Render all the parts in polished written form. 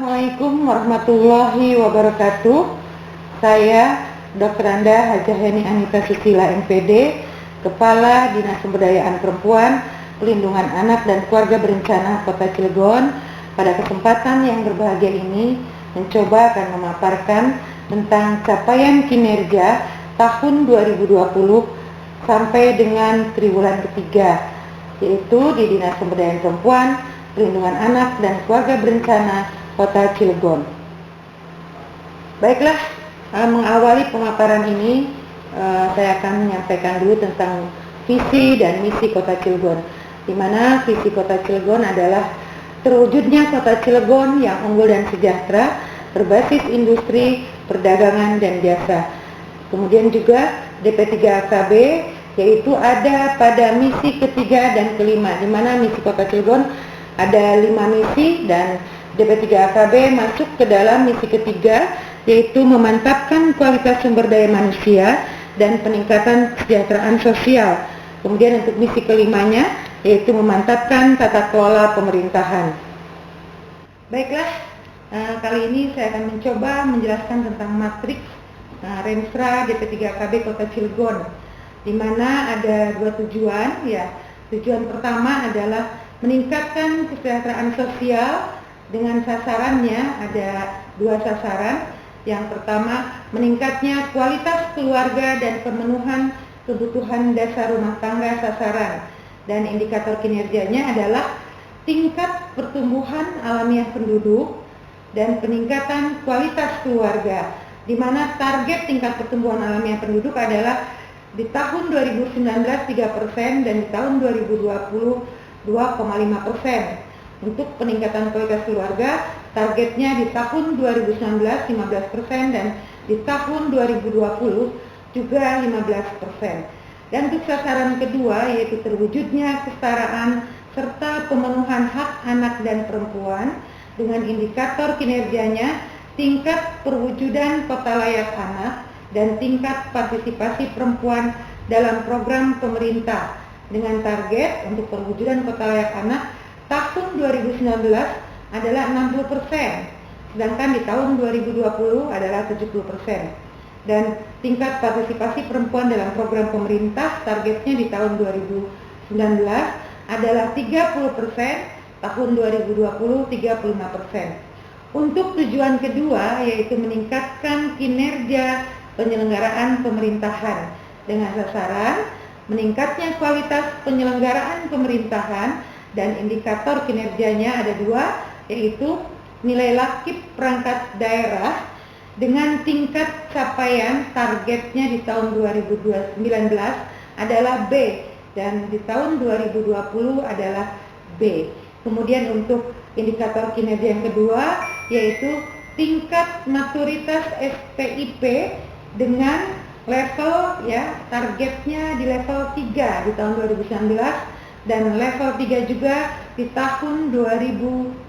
Assalamualaikum warahmatullahi wabarakatuh. Saya Dr. Anda Hajah Heni Anita Susila MPD, Kepala Dinas Pemberdayaan Perempuan, Pelindungan Anak dan Keluarga Berencana Kota Cilegon. Pada kesempatan yang berbahagia ini, mencoba akan memaparkan tentang capaian kinerja tahun 2020 sampai dengan triwulan ketiga, yaitu di Dinas Pemberdayaan Perempuan, Pelindungan Anak dan Keluarga Berencana Kota Cilegon. Baiklah, mengawali pemaparan ini, saya akan menyampaikan dulu tentang visi dan misi Kota Cilegon, di mana visi Kota Cilegon adalah terwujudnya Kota Cilegon yang unggul dan sejahtera, berbasis industri, perdagangan, dan jasa. Kemudian juga DP3AKB, yaitu ada pada misi ketiga dan kelima, di mana misi Kota Cilegon ada 5 misi dan DP3AKB masuk ke dalam misi ketiga, yaitu memantapkan kualitas sumber daya manusia dan peningkatan kesejahteraan sosial. Kemudian untuk misi kelimanya, yaitu memantapkan tata kelola pemerintahan. Baiklah, kali ini saya akan mencoba menjelaskan tentang matriks Renstra DP3AKB Kota Cilegon, di mana ada 2 tujuan. Tujuan pertama adalah meningkatkan kesejahteraan sosial dengan sasarannya ada 2 sasaran. Yang pertama, meningkatnya kualitas keluarga dan pemenuhan kebutuhan dasar rumah tangga sasaran, dan indikator kinerjanya adalah tingkat pertumbuhan alamiah penduduk dan peningkatan kualitas keluarga, di mana target tingkat pertumbuhan alamiah penduduk adalah di tahun 2019 3% dan di tahun 2020 2,5%. Untuk peningkatan kualitas keluarga, targetnya di tahun 2019 15% dan di tahun 2020 juga 15%. Dan untuk sasaran kedua, yaitu terwujudnya kesetaraan serta pemenuhan hak anak dan perempuan, dengan indikator kinerjanya tingkat perwujudan kota layak anak dan tingkat partisipasi perempuan dalam program pemerintah, dengan target untuk perwujudan kota layak anak tahun 2019 adalah 60%, sedangkan di tahun 2020 adalah 70%. Dan tingkat partisipasi perempuan dalam program pemerintah targetnya di tahun 2019 adalah 30%, tahun 2020 35%. Untuk tujuan kedua, yaitu meningkatkan kinerja penyelenggaraan pemerintahan dengan sasaran meningkatnya kualitas penyelenggaraan pemerintahan, dan indikator kinerjanya ada 2, yaitu nilai lakip perangkat daerah dengan tingkat capaian targetnya di tahun 2019 adalah B dan di tahun 2020 adalah B. Kemudian untuk indikator kinerja yang kedua, yaitu tingkat maturitas SPIP dengan level targetnya di level 3 di tahun 2019 dan level 3 juga di tahun 2020.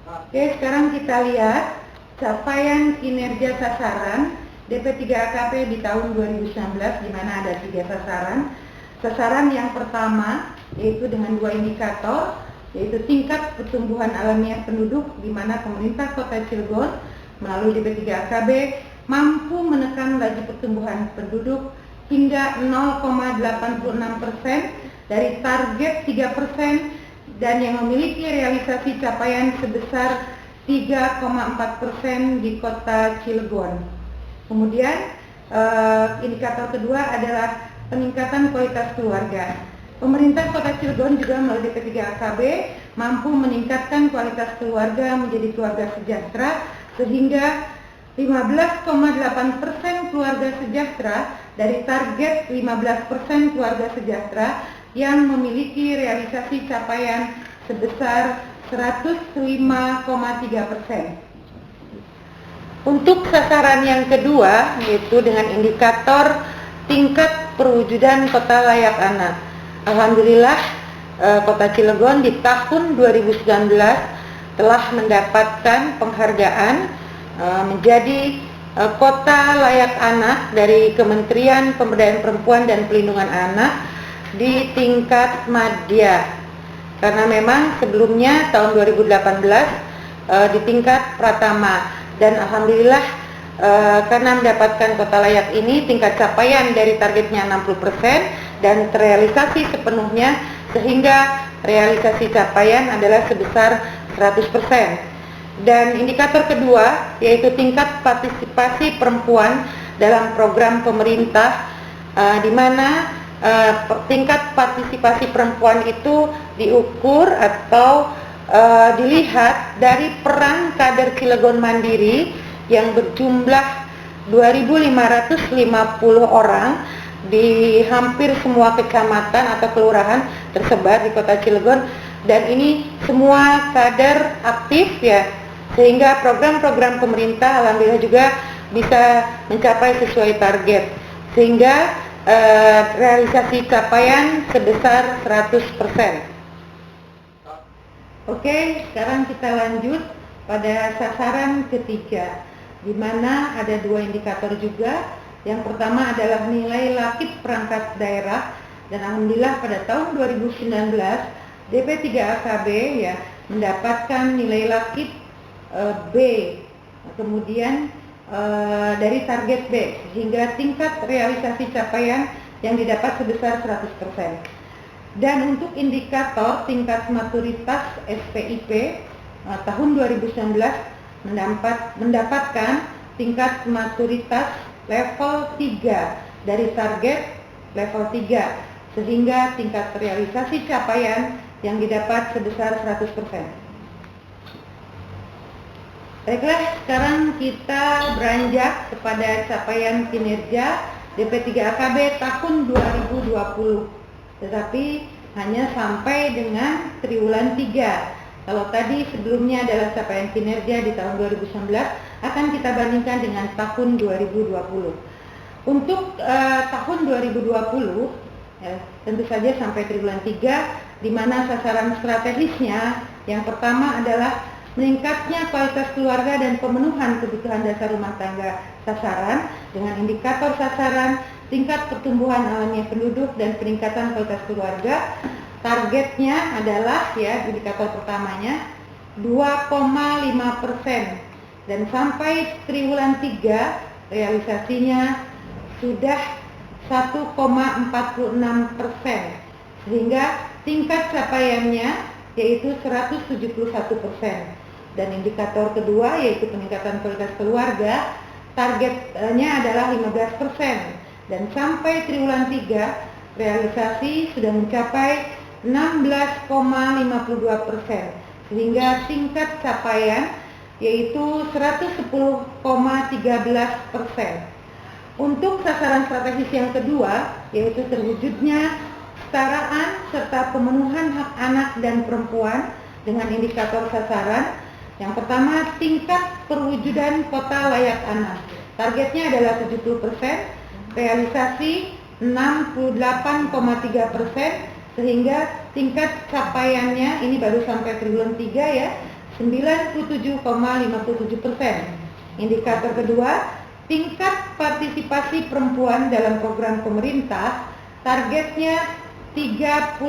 Oke, sekarang kita lihat capaian kinerja sasaran DP3AKB di tahun 2019, di mana ada 3 sasaran. Sasaran yang pertama yaitu dengan 2 indikator, yaitu tingkat pertumbuhan alamiah penduduk, di mana pemerintah Kota Cilegon melalui DP3AKB mampu menekan laju pertumbuhan penduduk hingga 0,86% dari target 3% dan yang memiliki realisasi capaian sebesar 3,4% di Kota Cilegon. Kemudian indikator kedua adalah peningkatan kualitas keluarga. Pemerintah Kota Cilegon juga melalui DP3AKB mampu meningkatkan kualitas keluarga menjadi keluarga sejahtera sehingga 15,8% keluarga sejahtera dari target 15% keluarga sejahtera yang memiliki realisasi capaian sebesar 105,3%. Untuk sasaran yang kedua, yaitu dengan indikator tingkat perwujudan kota layak anak. Alhamdulillah, Kota Cilegon di tahun 2019 telah mendapatkan penghargaan menjadi kota layak anak dari Kementerian Pemberdayaan Perempuan dan Pelindungan Anak di tingkat madya. Karena memang sebelumnya tahun 2018 di tingkat pratama. Dan alhamdulillah karena mendapatkan kota layak ini, tingkat capaian dari targetnya 60% dan terrealisasi sepenuhnya, sehingga realisasi capaian adalah sebesar 100%. Dan indikator kedua yaitu tingkat partisipasi perempuan dalam program pemerintah, di mana tingkat partisipasi perempuan itu diukur atau dilihat dari peran kader Cilegon Mandiri yang berjumlah 2.550 orang di hampir semua kecamatan atau kelurahan tersebar di Kota Cilegon, dan ini semua kader aktif ya, sehingga program-program pemerintah alhamdulillah juga bisa mencapai sesuai target, sehingga realisasi capaian sebesar 100%. Oke, sekarang kita lanjut pada sasaran ketiga, di mana ada dua indikator juga. Yang pertama adalah nilai lakip perangkat daerah, dan alhamdulillah pada tahun 2019 DP3AKB ya mendapatkan nilai lakip B, kemudian dari target B, sehingga tingkat realisasi capaian yang didapat sebesar 100%. Dan untuk indikator tingkat maturitas SPIP tahun 2019 mendapatkan tingkat maturitas level 3 dari target level 3, sehingga tingkat realisasi capaian yang didapat sebesar 100%. Baiklah, sekarang kita beranjak kepada capaian kinerja DP3AKB tahun 2020, tetapi hanya sampai dengan triwulan 3. Kalau tadi sebelumnya adalah capaian kinerja di tahun 2019, akan kita bandingkan dengan tahun 2020. Untuk tahun 2020, tentu saja sampai triwulan 3, di mana sasaran strategisnya yang pertama adalah meningkatnya kualitas keluarga dan pemenuhan kebutuhan dasar rumah tangga sasaran dengan indikator sasaran tingkat pertumbuhan alamiah penduduk dan peningkatan kualitas keluarga. Targetnya adalah ya, indikator pertamanya 2,5%, dan sampai triwulan 3 realisasinya sudah 1,46%, sehingga tingkat capaiannya yaitu 171%. Dan indikator kedua yaitu peningkatan kualitas keluarga, targetnya adalah 15%, dan sampai triwulan 3 realisasi sudah mencapai 16,52%, sehingga tingkat capaian yaitu 110,13%. Untuk sasaran strategis yang kedua yaitu terwujudnya kesetaraan serta pemenuhan hak anak dan perempuan dengan indikator sasaran. Yang pertama, tingkat perwujudan kota layak anak. Targetnya adalah 70%, realisasi 68,3%, sehingga tingkat capaiannya ini baru sampai triwulan 3 ya, 97,57%. Indikator kedua, tingkat partisipasi perempuan dalam program pemerintah, targetnya 35%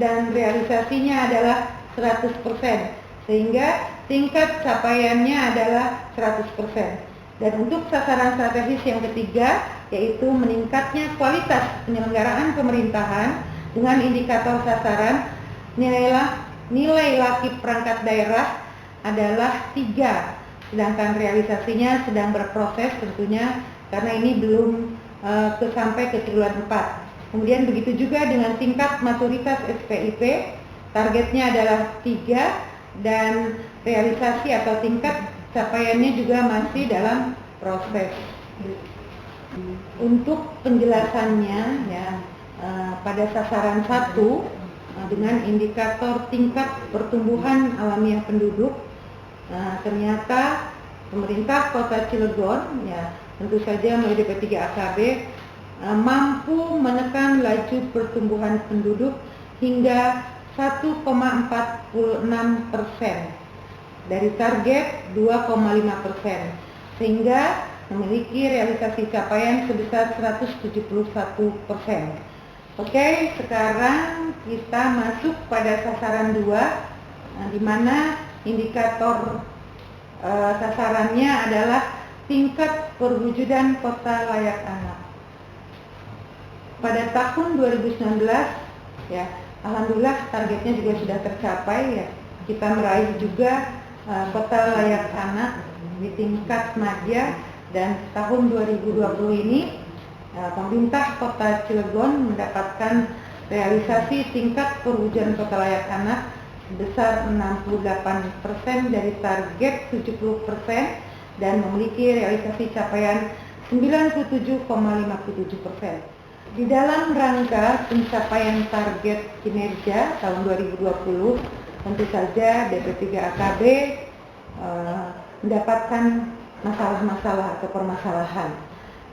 dan realisasinya adalah 100%, sehingga tingkat capaiannya adalah 100%. Dan untuk sasaran strategis yang ketiga yaitu meningkatnya kualitas penyelenggaraan pemerintahan dengan indikator sasaran nilai lakip perangkat daerah adalah 3, sedangkan realisasinya sedang berproses tentunya karena ini belum sampai ke triwulan 4. Kemudian begitu juga dengan tingkat maturitas SPIP, targetnya adalah 3 dan realisasi atau tingkat capaiannya juga masih dalam proses. Untuk penjelasannya ya, pada sasaran 1 dengan indikator tingkat pertumbuhan alamiah penduduk, ternyata pemerintah Kota Cilegon ya tentu saja melalui DP3AKB mampu menekan laju pertumbuhan penduduk hingga 1,46% dari target 2,5%, sehingga memiliki realisasi capaian sebesar 171%. Oke, sekarang kita masuk pada sasaran 2, di mana indikator sasarannya adalah tingkat perwujudan kota layak anak. Pada tahun 2019 ya, alhamdulillah targetnya juga sudah tercapai ya. Kita meraih juga kota layak anak di tingkat madya, dan tahun 2020 ini pemerintah Kota Cilegon mendapatkan realisasi tingkat perwujudan kota layak anak sebesar 68% dari target 70% dan memiliki realisasi capaian 97,57%. Di dalam rangka pencapaian target kinerja tahun 2020, tentu saja DP3AKB mendapatkan masalah-masalah atau permasalahan.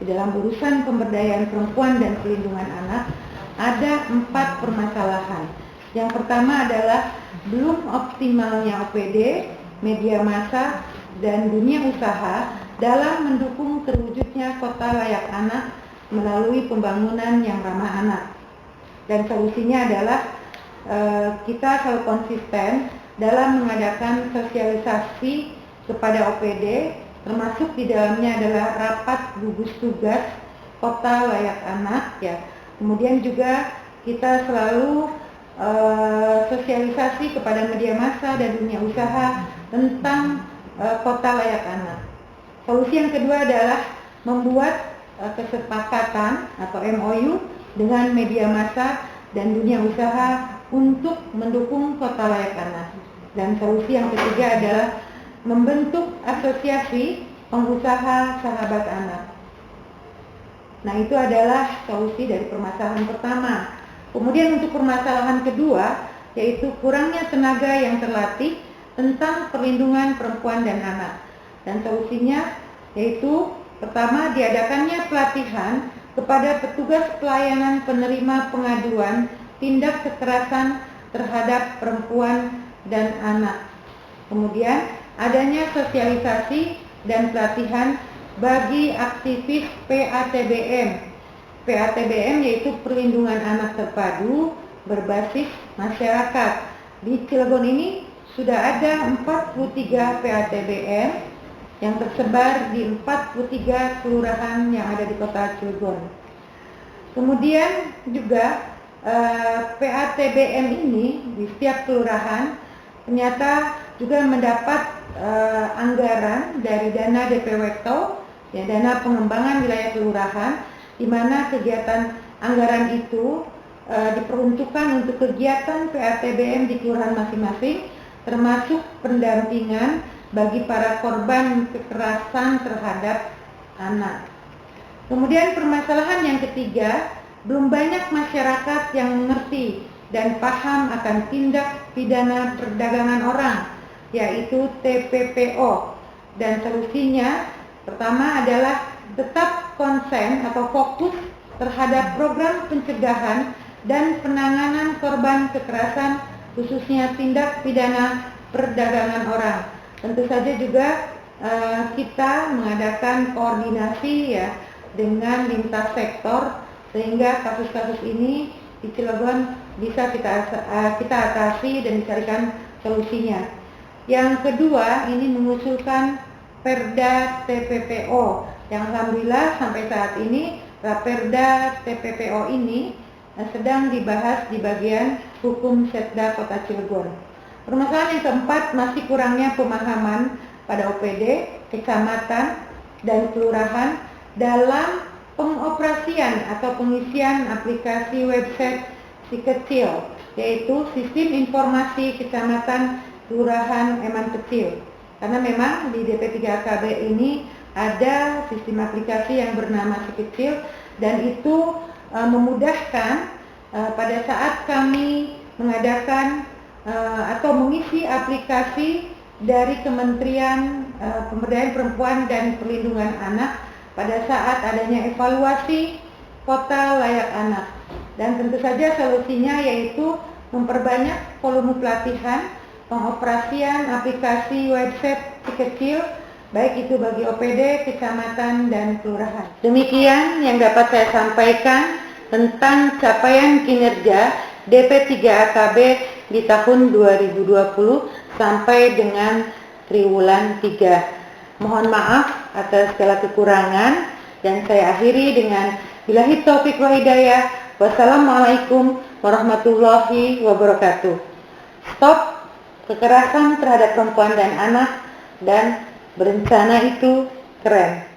Di dalam urusan pemberdayaan perempuan dan pelindungan anak, ada 4 permasalahan. Yang pertama adalah belum optimalnya OPD, media massa, dan dunia usaha dalam mendukung terwujudnya kota layak anak melalui pembangunan yang ramah anak. Dan solusinya adalah kita selalu konsisten dalam mengadakan sosialisasi kepada OPD, termasuk di dalamnya adalah rapat gugus tugas kota layak anak ya. Kemudian juga kita selalu sosialisasi kepada media massa dan dunia usaha tentang kota layak anak. Solusi yang kedua adalah membuat kesepakatan atau MOU dengan media massa dan dunia usaha untuk mendukung kota layak anak. Dan solusi yang ketiga adalah membentuk asosiasi pengusaha sahabat anak. Nah, itu adalah solusi dari permasalahan pertama. Kemudian untuk permasalahan kedua, yaitu kurangnya tenaga yang terlatih tentang perlindungan perempuan dan anak. Dan solusinya yaitu pertama, diadakannya pelatihan kepada petugas pelayanan penerima pengaduan tindak kekerasan terhadap perempuan dan anak. Kemudian adanya sosialisasi dan pelatihan bagi aktivis PATBM. PATBM yaitu perlindungan anak terpadu berbasis masyarakat. Di Cilegon ini sudah ada 43 PATBM yang tersebar di 43 kelurahan yang ada di Kota Cilegon. Kemudian juga PATBM ini di setiap kelurahan ternyata juga mendapat anggaran dari dana DP Wekto, ya, dana pengembangan wilayah kelurahan, di mana kegiatan anggaran itu diperuntukkan untuk kegiatan PATBM di kelurahan masing-masing, termasuk pendampingan bagi para korban kekerasan terhadap anak. Kemudian permasalahan yang ketiga, belum banyak masyarakat yang mengerti dan paham akan tindak pidana perdagangan orang, yaitu TPPO. Dan solusinya pertama adalah tetap konsen atau fokus terhadap program pencegahan dan penanganan korban kekerasan, khususnya tindak pidana perdagangan orang. Tentu saja juga kita mengadakan koordinasi ya dengan lintas sektor, sehingga kasus-kasus ini di Cilegon bisa kita atasi dan dicarikan solusinya. Yang kedua, ini mengusulkan Perda TPPO, yang alhamdulillah sampai saat ini Raperda TPPO ini sedang dibahas di bagian hukum Setda Kota Cilegon. Permasalahan yang keempat, masih kurangnya pemahaman pada OPD, kecamatan, dan kelurahan dalam pengoperasian atau pengisian aplikasi website si kecil, yaitu Sistem Informasi Kecamatan Kelurahan Eman Kecil. Karena memang di DP3AKB ini ada sistem aplikasi yang bernama si kecil, dan itu memudahkan pada saat kami mengadakan atau mengisi aplikasi dari Kementerian Pemberdayaan Perempuan dan Perlindungan Anak pada saat adanya evaluasi kota layak anak. Dan tentu saja solusinya yaitu memperbanyak volume pelatihan pengoperasian aplikasi website si kecil, baik itu bagi OPD, kecamatan, dan kelurahan. Demikian yang dapat saya sampaikan tentang capaian kinerja DP3AKB di tahun 2020. sampai dengan triwulan 3. Mohon maaf atas segala kekurangan dan saya akhiri dengan billahi taufik wa hidayah. Wassalamualaikum warahmatullahi wabarakatuh. Stop kekerasan terhadap perempuan dan anak, dan berencana itu keren.